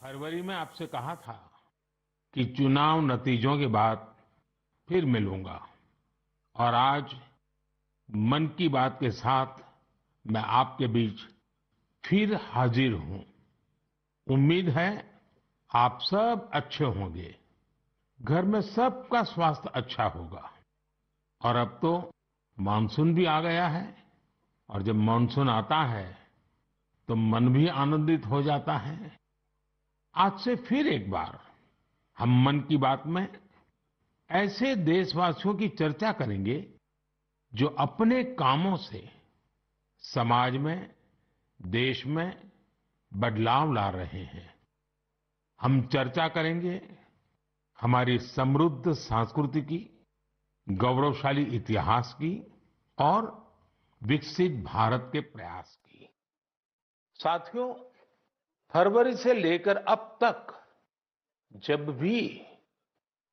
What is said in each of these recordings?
फरवरी में आपसे कहा था कि चुनाव नतीजों के बाद फिर मिलूंगा और आज मन की बात के साथ मैं आपके बीच फिर हाजिर हूं। उम्मीद है आप सब अच्छे होंगे, घर में सबका स्वास्थ्य अच्छा होगा। और अब तो मानसून भी आ गया है और जब मानसून आता है तो मन भी आनंदित हो जाता है। आज से फिर एक बार हम मन की बात में ऐसे देशवासियों की चर्चा करेंगे जो अपने कामों से समाज में, देश में बदलाव ला रहे हैं। हम चर्चा करेंगे हमारी समृद्ध संस्कृति की, गौरवशाली इतिहास की और विकसित भारत के प्रयास की। साथियों, फरवरी से लेकर अब तक जब भी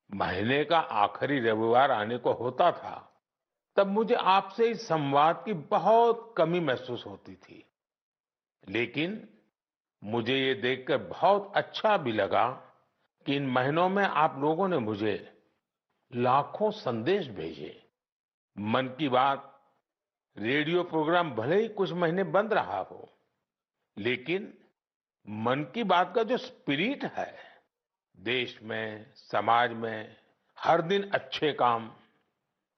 महीने का आखिरी रविवार आने को होता था, तब मुझे आपसे इस संवाद की बहुत कमी महसूस होती थी। लेकिन मुझे ये देखकर बहुत अच्छा भी लगा कि इन महीनों में आप लोगों ने मुझे लाखों संदेश भेजे। मन की बात रेडियो प्रोग्राम भले ही कुछ महीने बंद रहा हो, लेकिन मन की बात का जो स्पिरिट है, देश में, समाज में हर दिन अच्छे काम,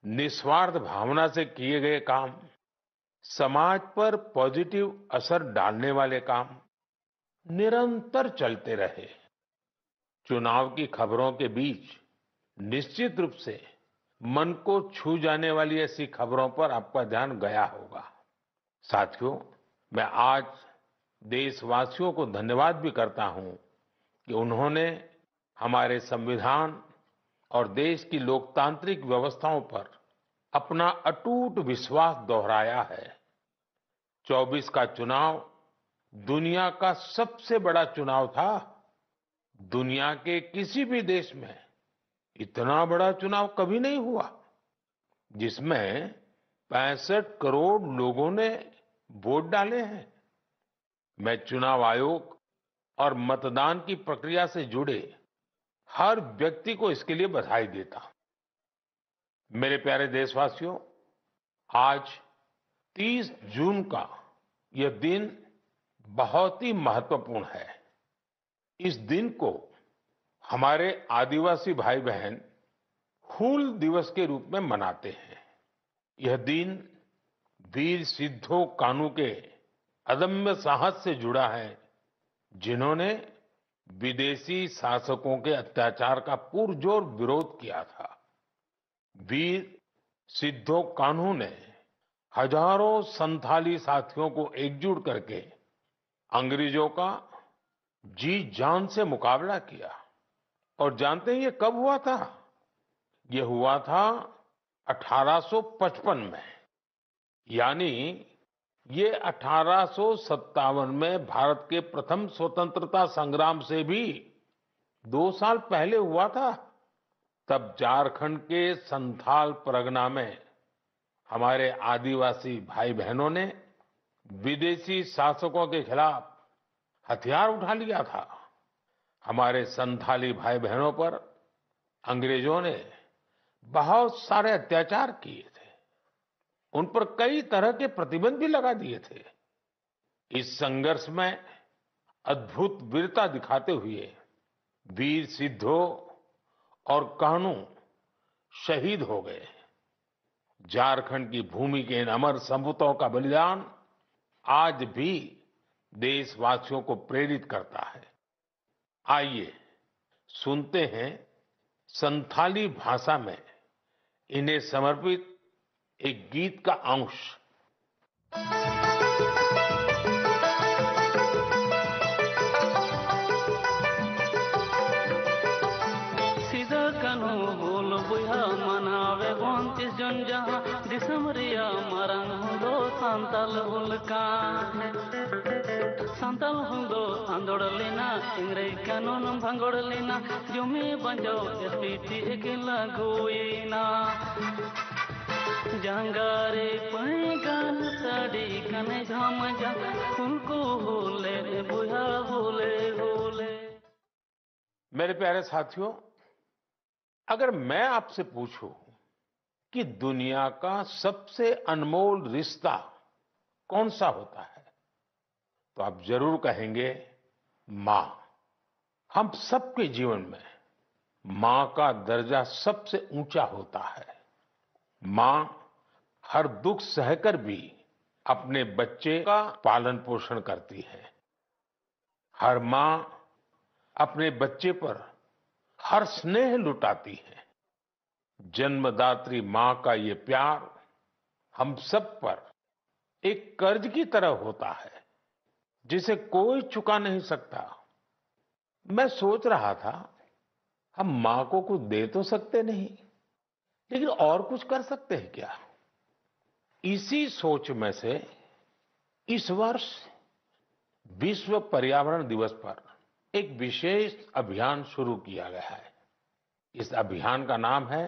निस्वार्थ भावना से किए गए काम, समाज पर पॉजिटिव असर डालने वाले काम निरंतर चलते रहे। चुनाव की खबरों के बीच निश्चित रूप से मन को छू जाने वाली ऐसी खबरों पर आपका ध्यान गया होगा। साथियों, मैं आज देशवासियों को धन्यवाद भी करता हूं कि उन्होंने हमारे संविधान और देश की लोकतांत्रिक व्यवस्थाओं पर अपना अटूट विश्वास दोहराया है। 24 का चुनाव दुनिया का सबसे बड़ा चुनाव था। दुनिया के किसी भी देश में इतना बड़ा चुनाव कभी नहीं हुआ, जिसमें 65 करोड़ लोगों ने वोट डाले हैं। मैं चुनाव आयोग और मतदान की प्रक्रिया से जुड़े हर व्यक्ति को इसके लिए बधाई देता हूं। मेरे प्यारे देशवासियों, आज 30 जून का यह दिन बहुत ही महत्वपूर्ण है। इस दिन को हमारे आदिवासी भाई बहन हूल दिवस के रूप में मनाते हैं। यह दिन वीर सिद्धो कान्हू के अदम्य साहस से जुड़ा है, जिन्होंने विदेशी शासकों के अत्याचार का पुरजोर विरोध किया था। वीर सिद्धो कान्हू ने हजारों संथाली साथियों को एकजुट करके अंग्रेजों का जी जान से मुकाबला किया। और जानते हैं ये कब हुआ था? ये हुआ था 1855 में। यानी ये 1857 में भारत के प्रथम स्वतंत्रता संग्राम से भी 2 साल पहले हुआ था। तब झारखंड के संथाल परगना में हमारे आदिवासी भाई बहनों ने विदेशी शासकों के खिलाफ हथियार उठा लिया था। हमारे संथाली भाई बहनों पर अंग्रेजों ने बहुत सारे अत्याचार किए थे। उन पर कई तरह के प्रतिबंध भी लगा दिए थे। इस संघर्ष में अद्भुत वीरता दिखाते हुए वीर सिद्धो और कान्हू शहीद हो गए। झारखंड की भूमि के इन अमर सपूतों का बलिदान आज भी देशवासियों को प्रेरित करता है। आइए सुनते हैं संथाली भाषा में इन्हें समर्पित एक गीत का अंश। सीधा कानू बोल बुया मनावे 29 जन जहां दिसमरिया मरंग हुंदो सांताल हुलका सांताल हुंदो आंदोड़लिना इंग्रेज कानून भंगोड़लिना जुमी बंजो एसपीटी एकेला गोइना जंगारे पैगान साड़ी कने झाम जा उनको होले बुया होले होले। मेरे प्यारे साथियों, अगर मैं आपसे पूछूं कि दुनिया का सबसे अनमोल रिश्ता कौन सा होता है, तो आप जरूर कहेंगे मां। हम सबके जीवन में मां का दर्जा सबसे ऊंचा होता है। मां हर दुख सहकर भी अपने बच्चे का पालन पोषण करती है। हर मां अपने बच्चे पर हर स्नेह लुटाती है। जन्मदात्री मां का ये प्यार हम सब पर एक कर्ज की तरह होता है, जिसे कोई चुका नहीं सकता। मैं सोच रहा था, हम मां को कुछ दे तो सकते नहीं, लेकिन और कुछ कर सकते हैं क्या? इसी सोच में से इस वर्ष विश्व पर्यावरण दिवस पर एक विशेष अभियान शुरू किया गया है। इस अभियान का नाम है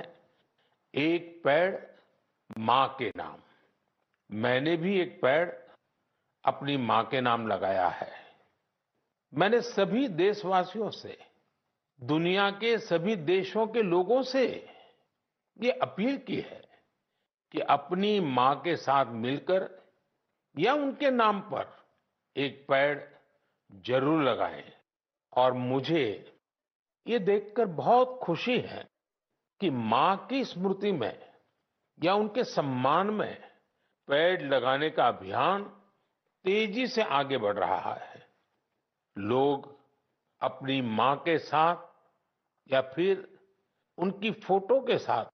एक पेड़ मां के नाम। मैंने भी एक पेड़ अपनी मां के नाम लगाया है। मैंने सभी देशवासियों से, दुनिया के सभी देशों के लोगों से ये अपील की है कि अपनी मां के साथ मिलकर या उनके नाम पर एक पेड़ जरूर लगाएं। और मुझे ये देखकर बहुत खुशी है कि मां की स्मृति में या उनके सम्मान में पेड़ लगाने का अभियान तेजी से आगे बढ़ रहा है। लोग अपनी मां के साथ या फिर उनकी फोटो के साथ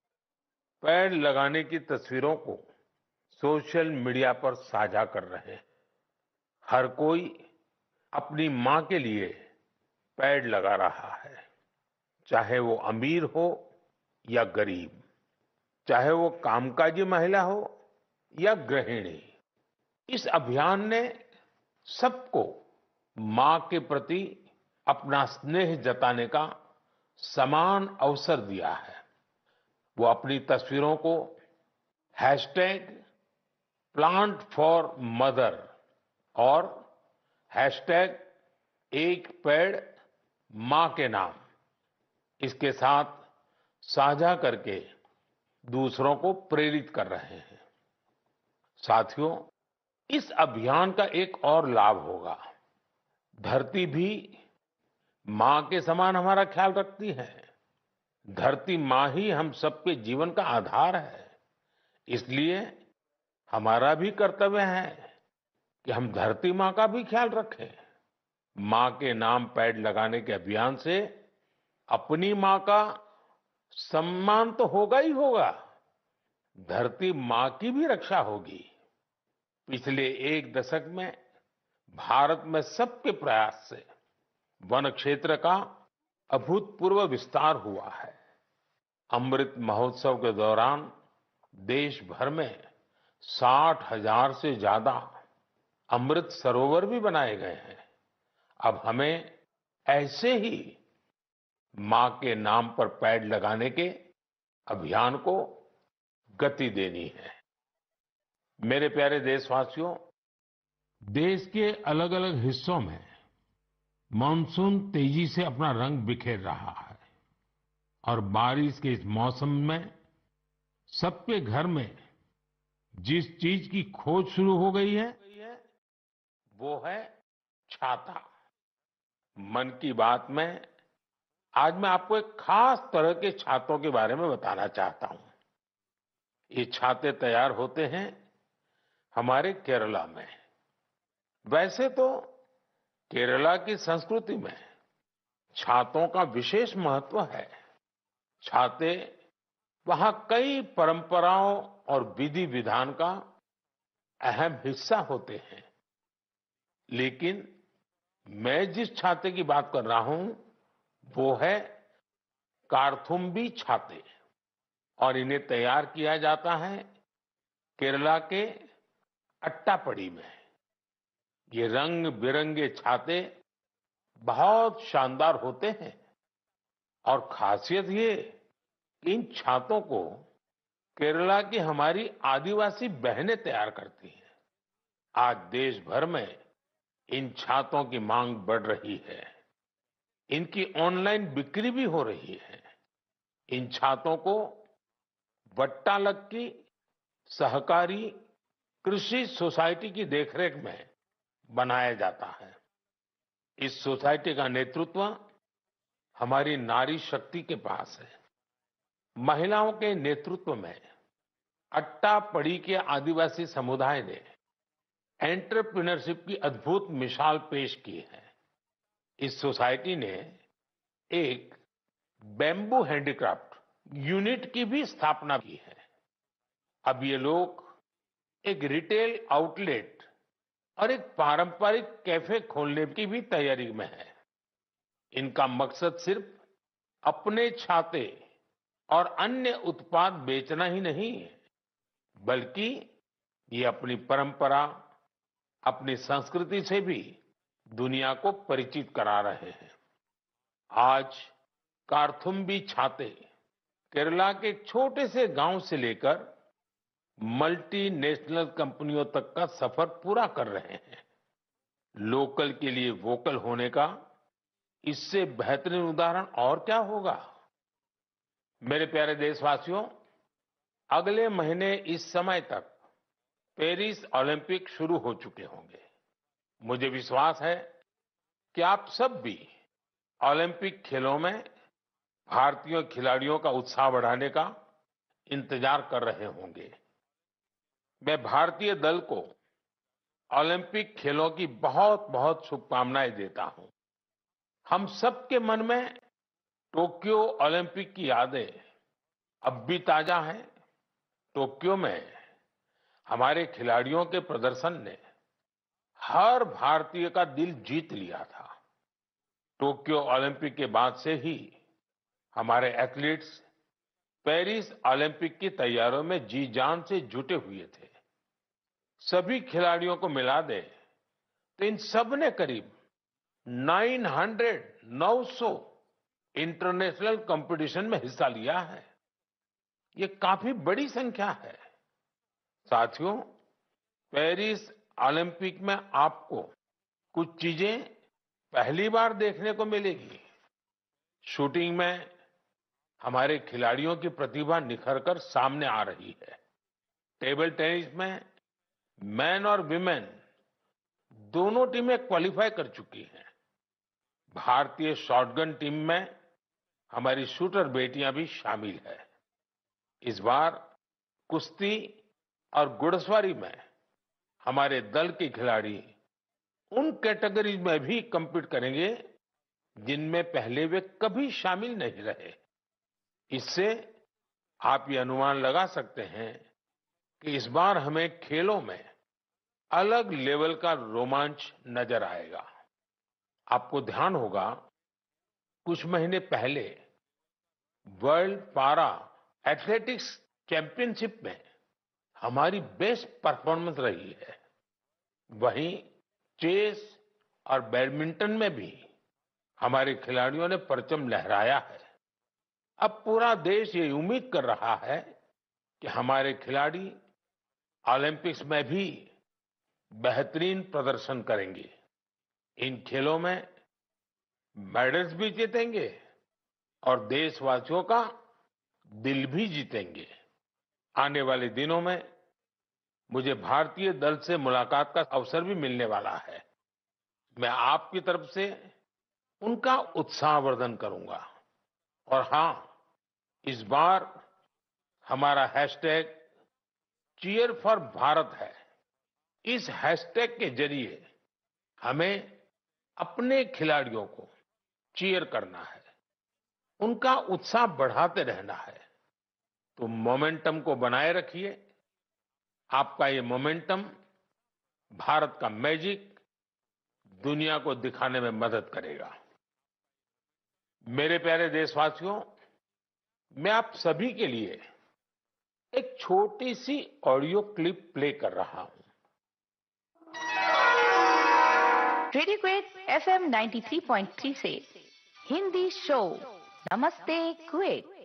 पेड़ लगाने की तस्वीरों को सोशल मीडिया पर साझा कर रहे हैं। हर कोई अपनी मां के लिए पेड़ लगा रहा है, चाहे वो अमीर हो या गरीब, चाहे वो कामकाजी महिला हो या गृहिणी। इस अभियान ने सबको मां के प्रति अपना स्नेह जताने का समान अवसर दिया है। वो अपनी तस्वीरों को हैशटैग प्लांट फॉर मदर और हैशटैग एक पेड़ मां के नाम, इसके साथ साझा करके दूसरों को प्रेरित कर रहे हैं। साथियों, इस अभियान का एक और लाभ होगा। धरती भी मां के समान हमारा ख्याल रखती है। धरती मां ही हम सबके जीवन का आधार है। इसलिए हमारा भी कर्तव्य है कि हम धरती मां का भी ख्याल रखें। मां के नाम पेड़ लगाने के अभियान से अपनी मां का सम्मान तो होगा ही होगा, धरती मां की भी रक्षा होगी। पिछले एक दशक में भारत में सबके प्रयास से वन क्षेत्र का अभूतपूर्व विस्तार हुआ है। अमृत महोत्सव के दौरान देश भर में 60,000 से ज्यादा अमृत सरोवर भी बनाए गए हैं। अब हमें ऐसे ही मां के नाम पर पेड़ लगाने के अभियान को गति देनी है। मेरे प्यारे देशवासियों, देश के अलग अलग हिस्सों में मानसून तेजी से अपना रंग बिखेर रहा है और बारिश के इस मौसम में सबके घर में जिस चीज की खोज शुरू हो गई है, वो है छाता। मन की बात में आज मैं आपको एक खास तरह के छातों के बारे में बताना चाहता हूं। ये छाते तैयार होते हैं हमारे केरला में। वैसे तो केरला की संस्कृति में छातों का विशेष महत्व है। छाते वहां कई परंपराओं और विधि विधान का अहम हिस्सा होते हैं। लेकिन मैं जिस छाते की बात कर रहा हूं, वो है कार्थुम्बी छाते। और इन्हें तैयार किया जाता है केरला के अट्टापडी में। ये रंग बिरंगे छाते बहुत शानदार होते हैं और खासियत ये, इन छातों को केरला की हमारी आदिवासी बहनें तैयार करती हैं। आज देश भर में इन छातों की मांग बढ़ रही है। इनकी ऑनलाइन बिक्री भी हो रही है। इन छातों को वट्टालक्की सहकारी कृषि सोसाइटी की देखरेख में बनाया जाता है। इस सोसाइटी का नेतृत्व हमारी नारी शक्ति के पास है। महिलाओं के नेतृत्व में अट्टापड़ी के आदिवासी समुदाय ने एंटरप्रेन्योरशिप की अद्भुत मिसाल पेश की है। इस सोसाइटी ने एक बैम्बू हैंडीक्राफ्ट यूनिट की भी स्थापना की है। अब ये लोग एक रिटेल आउटलेट और एक पारंपरिक कैफे खोलने की भी तैयारी में है। इनका मकसद सिर्फ अपने छाते और अन्य उत्पाद बेचना ही नहीं है, बल्कि ये अपनी परंपरा, अपनी संस्कृति से भी दुनिया को परिचित करा रहे हैं। आज कार्थुम्बी छाते केरला के एक छोटे से गांव से लेकर मल्टीनेशनल कंपनियों तक का सफर पूरा कर रहे हैं। लोकल के लिए वोकल होने का इससे बेहतरीन उदाहरण और क्या होगा। मेरे प्यारे देशवासियों, अगले महीने इस समय तक पेरिस ओलंपिक शुरू हो चुके होंगे। मुझे विश्वास है कि आप सब भी ओलंपिक खेलों में भारतीय खिलाड़ियों का उत्साह बढ़ाने का इंतजार कर रहे होंगे। मैं भारतीय दल को ओलंपिक खेलों की बहुत बहुत शुभकामनाएं देता हूं। हम सबके मन में टोक्यो ओलंपिक की यादें अब भी ताजा हैं। टोक्यो में हमारे खिलाड़ियों के प्रदर्शन ने हर भारतीय का दिल जीत लिया था। टोक्यो ओलंपिक के बाद से ही हमारे एथलीट्स पेरिस ओलंपिक की तैयारियों में जी जान से जुटे हुए थे। सभी खिलाड़ियों को मिला दे तो इन सब ने करीब 900 इंटरनेशनल कंपटीशन में हिस्सा लिया है। ये काफी बड़ी संख्या है। साथियों, पेरिस ओलंपिक में आपको कुछ चीजें पहली बार देखने को मिलेगी। शूटिंग में हमारे खिलाड़ियों की प्रतिभा निखर कर सामने आ रही है। टेबल टेनिस में मैन और विमेन दोनों टीमें क्वालिफाई कर चुकी हैं। भारतीय शॉटगन टीम में हमारी शूटर बेटियां भी शामिल है। इस बार कुश्ती और घुड़सवारी में हमारे दल के खिलाड़ी उन कैटेगरीज में भी compete करेंगे जिनमें पहले वे कभी शामिल नहीं रहे। इससे आप ये अनुमान लगा सकते हैं कि इस बार हमें खेलों में अलग लेवल का रोमांच नजर आएगा। आपको ध्यान होगा, कुछ महीने पहले वर्ल्ड पारा एथलेटिक्स चैंपियनशिप में हमारी बेस्ट परफॉर्मेंस रही है। वहीं चेस और बैडमिंटन में भी हमारे खिलाड़ियों ने परचम लहराया है। अब पूरा देश ये उम्मीद कर रहा है कि हमारे खिलाड़ी ओलंपिक्स में भी बेहतरीन प्रदर्शन करेंगे। इन खेलों में मेडल्स भी जीतेंगे और देशवासियों का दिल भी जीतेंगे। आने वाले दिनों में मुझे भारतीय दल से मुलाकात का अवसर भी मिलने वाला है। मैं आपकी तरफ से उनका उत्साहवर्धन करूंगा। और हां, इस बार हमारा हैशटैग चीयर फॉर भारत है। इस हैशटैग के जरिए हमें अपने खिलाड़ियों को चीयर करना है, उनका उत्साह बढ़ाते रहना है। तो मोमेंटम को बनाए रखिए। आपका ये मोमेंटम भारत का मैजिक दुनिया को दिखाने में मदद करेगा। मेरे प्यारे देशवासियों, मैं आप सभी के लिए एक छोटी सी ऑडियो क्लिप प्ले कर रहा हूं। रेडियो क्वेट FM 93.3 से हिंदी शो नमस्ते क्वेट।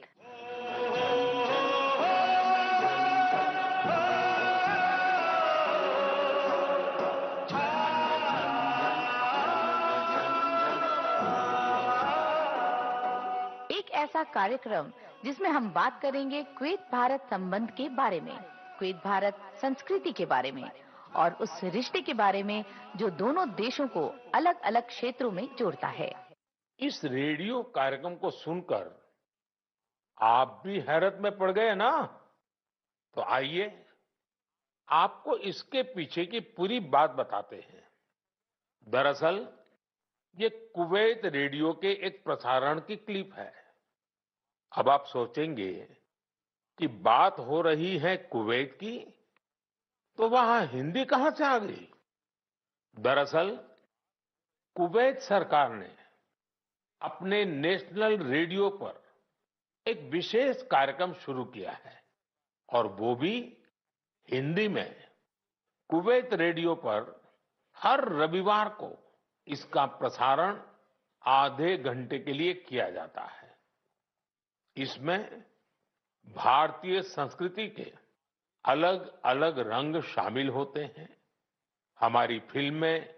ऐसा कार्यक्रम जिसमें हम बात करेंगे कुवैत भारत संबंध के बारे में, कुवैत भारत संस्कृति के बारे में और उस रिश्ते के बारे में जो दोनों देशों को अलग अलग क्षेत्रों में जोड़ता है। इस रेडियो कार्यक्रम को सुनकर आप भी हैरत में पड़ गए ना? तो आइए आपको इसके पीछे की पूरी बात बताते हैं। दरअसल ये कुवैत रेडियो के एक प्रसारण की क्लिप है। अब आप सोचेंगे कि बात हो रही है कुवैत की, तो वहां हिंदी कहां से आ गई? दरअसल कुवैत सरकार ने अपने नेशनल रेडियो पर एक विशेष कार्यक्रम शुरू किया है और वो भी हिंदी में। कुवैत रेडियो पर हर रविवार को इसका प्रसारण आधे घंटे के लिए किया जाता है। इसमें भारतीय संस्कृति के अलग अलग रंग शामिल होते हैं। हमारी फिल्में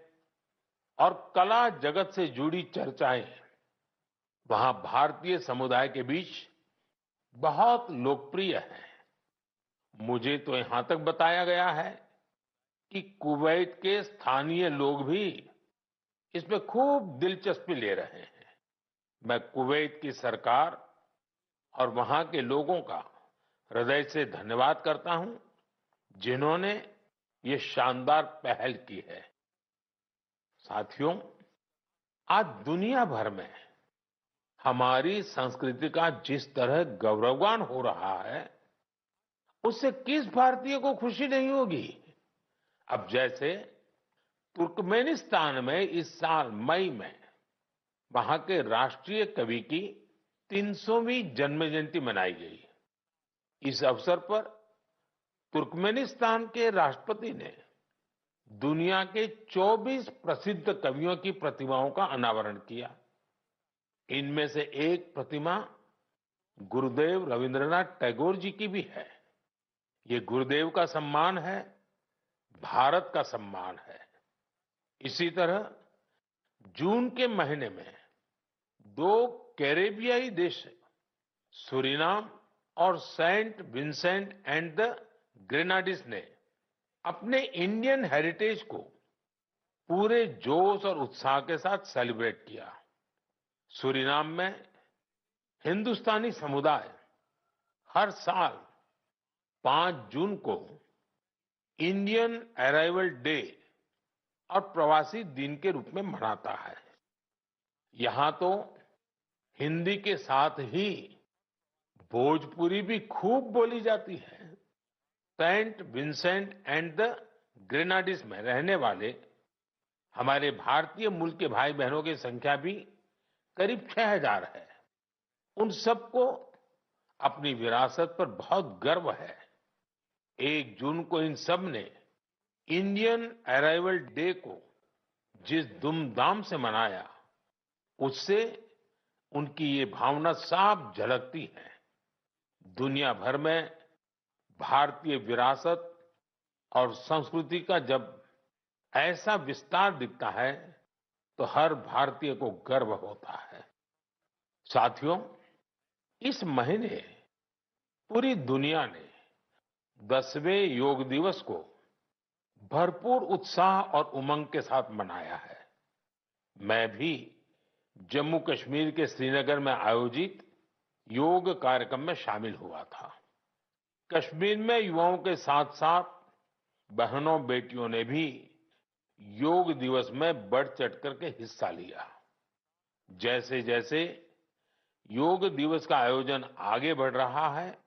और कला जगत से जुड़ी चर्चाएं वहां भारतीय समुदाय के बीच बहुत लोकप्रिय है। मुझे तो यहां तक बताया गया है कि कुवैत के स्थानीय लोग भी इसमें खूब दिलचस्पी ले रहे हैं। मैं कुवैत की सरकार और वहां के लोगों का हृदय से धन्यवाद करता हूं, जिन्होंने ये शानदार पहल की है। साथियों, आज दुनिया भर में हमारी संस्कृति का जिस तरह गौरवगान हो रहा है, उससे किस भारतीय को खुशी नहीं होगी? अब जैसे तुर्कमेनिस्तान में इस साल मई में वहां के राष्ट्रीय कवि की 300वीं जन्म जयंती मनाई गई। इस अवसर पर तुर्कमेनिस्तान के राष्ट्रपति ने दुनिया के 24 प्रसिद्ध कवियों की प्रतिमाओं का अनावरण किया। इनमें से एक प्रतिमा गुरुदेव रविंद्रनाथ टैगोर जी की भी है। ये गुरुदेव का सम्मान है, भारत का सम्मान है। इसी तरह जून के महीने में दो कैरेबियाई देश सूरीनाम और सेंट विंसेंट एंड द ग्रेनाडीज ने अपने इंडियन हेरिटेज को पूरे जोश और उत्साह के साथ सेलिब्रेट किया। सूरीनाम में हिंदुस्तानी समुदाय हर साल 5 जून को इंडियन अराइवल डे और प्रवासी दिन के रूप में मनाता है। यहां तो हिंदी के साथ ही भोजपुरी भी खूब बोली जाती है। सेंट विंसेंट एंड द ग्रेनाडीज में रहने वाले हमारे भारतीय मूल के भाई बहनों की संख्या भी करीब 6000 है। उन सबको अपनी विरासत पर बहुत गर्व है। 1 जून को इन सब ने इंडियन अराइवल डे को जिस धूमधाम से मनाया, उससे उनकी ये भावना साफ झलकती है। दुनिया भर में भारतीय विरासत और संस्कृति का जब ऐसा विस्तार दिखता है, तो हर भारतीय को गर्व होता है। साथियों, इस महीने पूरी दुनिया ने 10वें योग दिवस को भरपूर उत्साह और उमंग के साथ मनाया है। मैं भी जम्मू कश्मीर के श्रीनगर में आयोजित योग कार्यक्रम में शामिल हुआ था। कश्मीर में युवाओं के साथ साथ बहनों बेटियों ने भी योग दिवस में बढ़ चढ़कर के हिस्सा लिया। जैसे जैसे योग दिवस का आयोजन आगे बढ़ रहा है,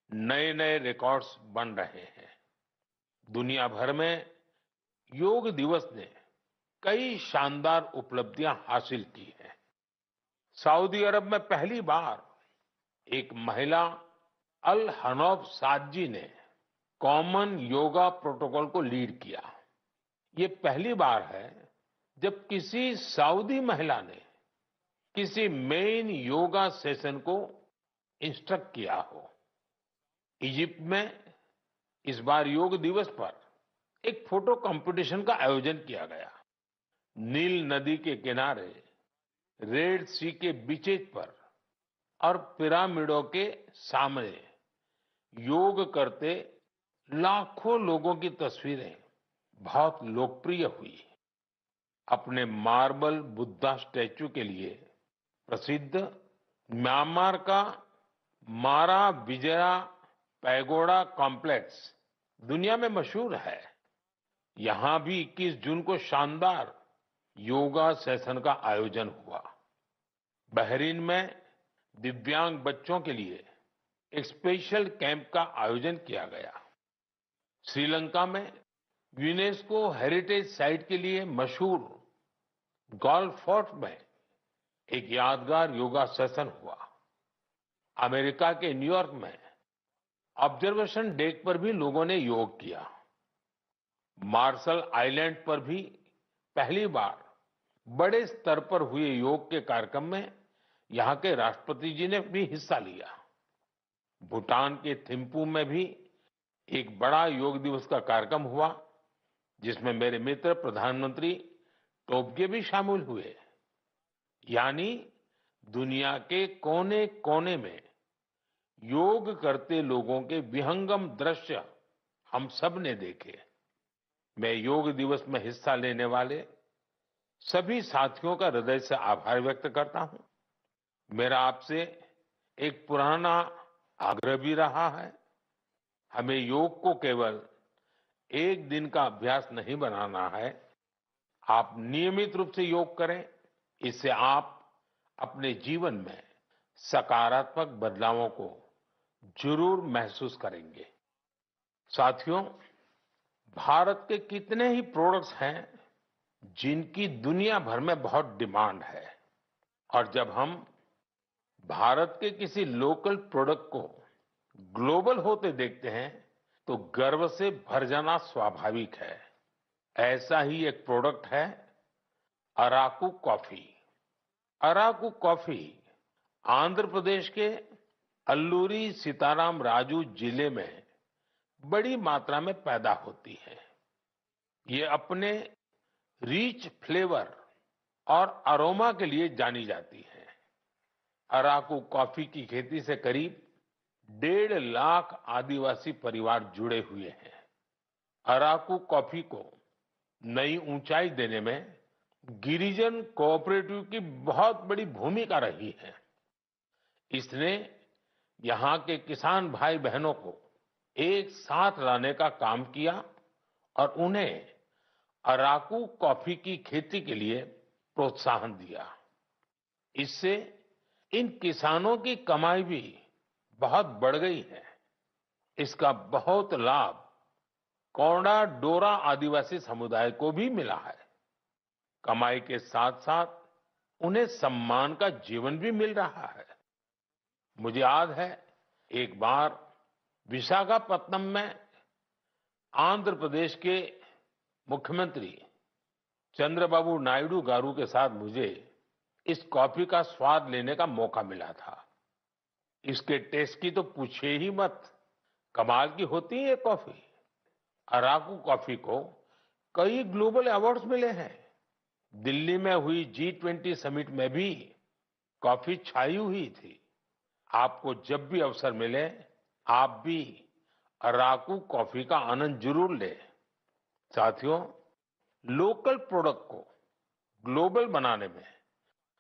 नए नए रिकॉर्ड्स बन रहे हैं। दुनिया भर में योग दिवस ने कई शानदार उपलब्धियां हासिल की हैं। सऊदी अरब में पहली बार एक महिला अल हनौफ साद जी ने कॉमन योगा प्रोटोकॉल को लीड किया। ये पहली बार है जब किसी सऊदी महिला ने किसी मेन योगा सेशन को इंस्ट्रक्ट किया हो। इजिप्ट में इस बार योग दिवस पर एक फोटो कंपटीशन का आयोजन किया गया। नील नदी के किनारे रेड सी के बीचेज पर और पिरामिडों के सामने योग करते लाखों लोगों की तस्वीरें बहुत लोकप्रिय हुई। अपने मार्बल बुद्धा स्टैचू के लिए प्रसिद्ध म्यांमार का मारा विजया पैगोडा कॉम्प्लेक्स दुनिया में मशहूर है। यहां भी 21 जून को शानदार योगा सेशन का आयोजन हुआ। बहरीन में दिव्यांग बच्चों के लिए एक स्पेशल कैंप का आयोजन किया गया। श्रीलंका में यूनेस्को हेरिटेज साइट के लिए मशहूर गोल्फ फोर्ट में एक यादगार योगा सेशन हुआ। अमेरिका के न्यूयॉर्क में ऑब्जर्वेशन डेक पर भी लोगों ने योग किया। मार्शल आइलैंड पर भी पहली बार बड़े स्तर पर हुए योग के कार्यक्रम में यहां के राष्ट्रपति जी ने भी हिस्सा लिया। भूटान के थिम्पू में भी एक बड़ा योग दिवस का कार्यक्रम हुआ, जिसमें मेरे मित्र प्रधानमंत्री टोबगे भी शामिल हुए। यानी दुनिया के कोने कोने में योग करते लोगों के विहंगम दृश्य हम सब ने देखे। मैं योग दिवस में हिस्सा लेने वाले सभी साथियों का हृदय से आभार व्यक्त करता हूं। मेरा आपसे एक पुराना आग्रह भी रहा है। हमें योग को केवल एक दिन का अभ्यास नहीं बनाना है। आप नियमित रूप से योग करें। इससे आप अपने जीवन में सकारात्मक बदलावों को जरूर महसूस करेंगे। साथियों, भारत के कितने ही प्रोडक्ट्स हैं जिनकी दुनिया भर में बहुत डिमांड है, और जब हम भारत के किसी लोकल प्रोडक्ट को ग्लोबल होते देखते हैं तो गर्व से भर जाना स्वाभाविक है। ऐसा ही एक प्रोडक्ट है अराकू कॉफी। अराकू कॉफी आंध्र प्रदेश के अल्लूरी सीताराम राजू जिले में बड़ी मात्रा में पैदा होती है। ये अपने रिच फ्लेवर और अरोमा के लिए जानी जाती है। अराकू कॉफी की खेती से करीब 1.5 लाख आदिवासी परिवार जुड़े हुए हैं। अराकू कॉफी को नई ऊंचाई देने में गिरिजन कोऑपरेटिव की बहुत बड़ी भूमिका रही है। इसने यहाँ के किसान भाई बहनों को एक साथ लाने का काम किया और उन्हें अराकू कॉफी की खेती के लिए प्रोत्साहन दिया। इससे इन किसानों की कमाई भी बहुत बढ़ गई है। इसका बहुत लाभ कोंडा डोरा आदिवासी समुदाय को भी मिला है। कमाई के साथ साथ उन्हें सम्मान का जीवन भी मिल रहा है। मुझे याद है, एक बार विशाखापत्तनम में आंध्र प्रदेश के मुख्यमंत्री चंद्रबाबू नायडू गारू के साथ मुझे इस कॉफी का स्वाद लेने का मौका मिला था। इसके टेस्ट की तो पूछिए ही मत, कमाल की होती है ये कॉफी। अराकू कॉफी को कई ग्लोबल अवार्ड्स मिले हैं। दिल्ली में हुई G20 समिट में भी कॉफी छाई हुई थी। आपको जब भी अवसर मिले, आप भी अराकू कॉफी का आनंद जरूर लें। साथियों, लोकल प्रोडक्ट को ग्लोबल बनाने में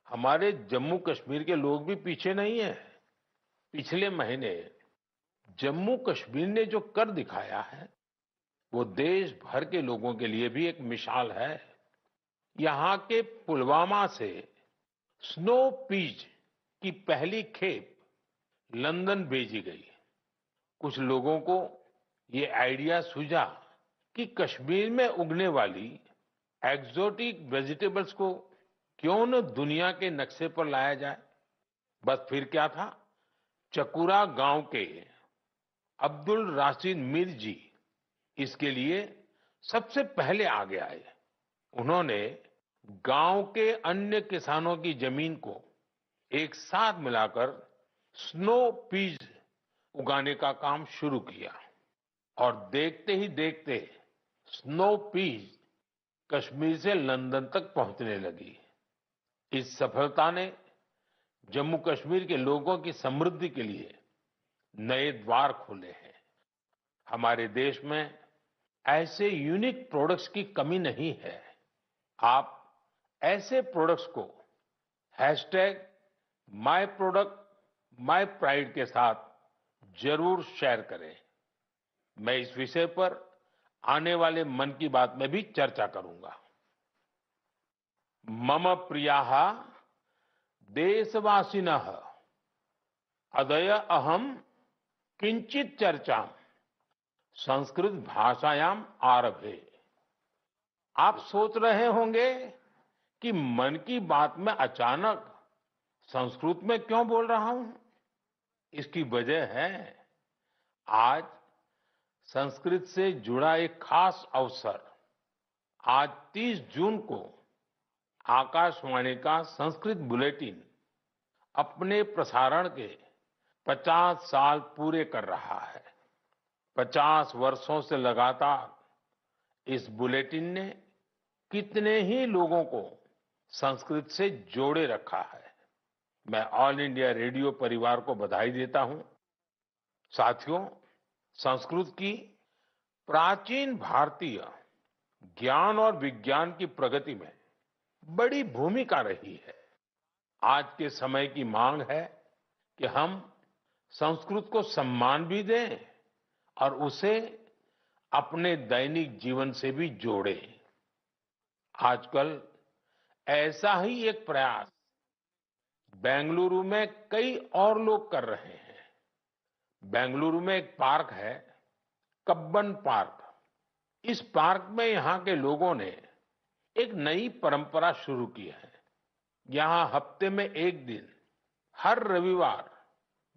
हमारे जम्मू कश्मीर के लोग भी पीछे नहीं हैं। पिछले महीने जम्मू कश्मीर ने जो कर दिखाया है, वो देश भर के लोगों के लिए भी एक मिसाल है। यहाँ के पुलवामा से स्नो पीच की पहली खेप लंदन भेजी गई। कुछ लोगों को ये आइडिया सूझा कि कश्मीर में उगने वाली एक्सोटिक वेजिटेबल्स को क्यों न दुनिया के नक्शे पर लाया जाए। बस फिर क्या था, चकुरा गांव के अब्दुल राशिद मीर जी इसके लिए सबसे पहले आगे आए। उन्होंने गांव के अन्य किसानों की जमीन को एक साथ मिलाकर स्नो पीज उगाने का काम शुरू किया, और देखते ही देखते स्नो पीज कश्मीर से लंदन तक पहुंचने लगी। इस सफलता ने जम्मू कश्मीर के लोगों की समृद्धि के लिए नए द्वार खोले हैं। हमारे देश में ऐसे यूनिक प्रोडक्ट्स की कमी नहीं है। आप ऐसे प्रोडक्ट्स को hashtag my product my pride के साथ जरूर शेयर करें। मैं इस विषय पर आने वाले मन की बात में भी चर्चा करूंगा। मम प्रियाः देशवासिनः अद्य अहम किंचित चर्चा संस्कृत भाषायाम आरभे। आप सोच रहे होंगे कि मन की बात में अचानक संस्कृत में क्यों बोल रहा हूं। इसकी वजह है आज संस्कृत से जुड़ा एक खास अवसर। आज 30 जून को आकाशवाणी का संस्कृत बुलेटिन अपने प्रसारण के 50 साल पूरे कर रहा है। 50 वर्षों से लगातार इस बुलेटिन ने कितने ही लोगों को संस्कृत से जोड़े रखा है। मैं ऑल इंडिया रेडियो परिवार को बधाई देता हूं। साथियों, संस्कृत की प्राचीन भारतीय ज्ञान और विज्ञान की प्रगति में बड़ी भूमिका रही है। आज के समय की मांग है कि हम संस्कृत को सम्मान भी दें और उसे अपने दैनिक जीवन से भी जोड़ें। आजकल ऐसा ही एक प्रयास बेंगलुरु में कई और लोग कर रहे हैं। बेंगलुरु में एक पार्क है, कब्बन पार्क। इस पार्क में यहां के लोगों ने एक नई परंपरा शुरू की है। यहां हफ्ते में एक दिन हर रविवार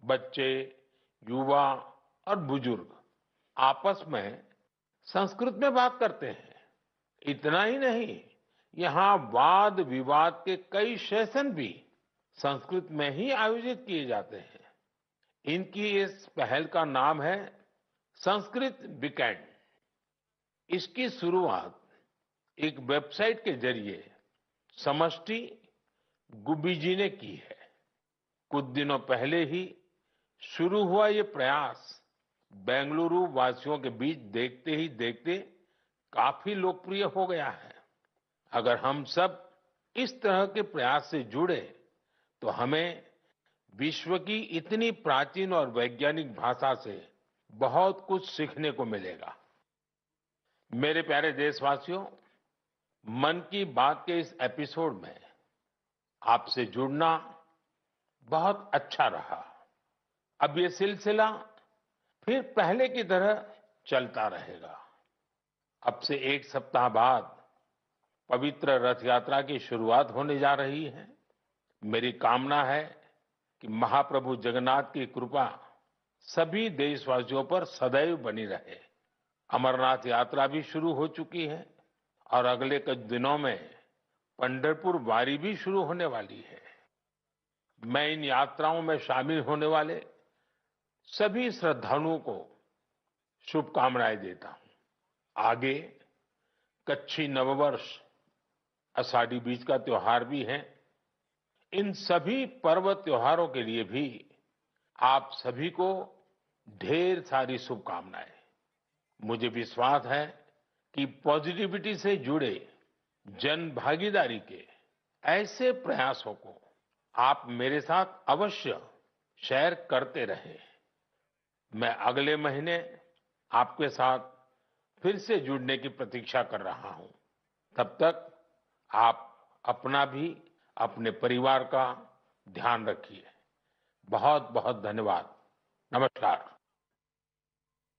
बच्चे, युवा और बुजुर्ग आपस में संस्कृत में बात करते हैं। इतना ही नहीं, यहां वाद विवाद के कई सेशन भी संस्कृत में ही आयोजित किए जाते हैं। इनकी इस पहल का नाम है संस्कृत वीकेंड। इसकी शुरुआत एक वेबसाइट के जरिए समष्टि गुब्बी जी ने की है। कुछ दिनों पहले ही शुरू हुआ ये प्रयास बेंगलुरु वासियों के बीच देखते ही देखते काफी लोकप्रिय हो गया है। अगर हम सब इस तरह के प्रयास से जुड़े तो हमें विश्व की इतनी प्राचीन और वैज्ञानिक भाषा से बहुत कुछ सीखने को मिलेगा। मेरे प्यारे देशवासियों, मन की बात के इस एपिसोड में आपसे जुड़ना बहुत अच्छा रहा। अब ये सिलसिला फिर पहले की तरह चलता रहेगा। अब से एक सप्ताह बाद पवित्र रथ यात्रा की शुरुआत होने जा रही है। मेरी कामना है कि महाप्रभु जगन्नाथ की कृपा सभी देशवासियों पर सदैव बनी रहे। अमरनाथ यात्रा भी शुरू हो चुकी है और अगले कुछ दिनों में पंढरपुर वारी भी शुरू होने वाली है। मैं इन यात्राओं में शामिल होने वाले सभी श्रद्धालुओं को शुभकामनाएं देता हूं। आगे कच्छी नववर्ष, आषाढ़ी बीज का त्योहार भी है। इन सभी पर्व त्योहारों के लिए भी आप सभी को ढेर सारी शुभकामनाएं। मुझे विश्वास है कि पॉजिटिविटी से जुड़े जन भागीदारी के ऐसे प्रयासों को आप मेरे साथ अवश्य शेयर करते रहें। मैं अगले महीने आपके साथ फिर से जुड़ने की प्रतीक्षा कर रहा हूं। तब तक आप अपना भी, अपने परिवार का ध्यान रखिए। बहुत बहुत धन्यवाद। नमस्कार।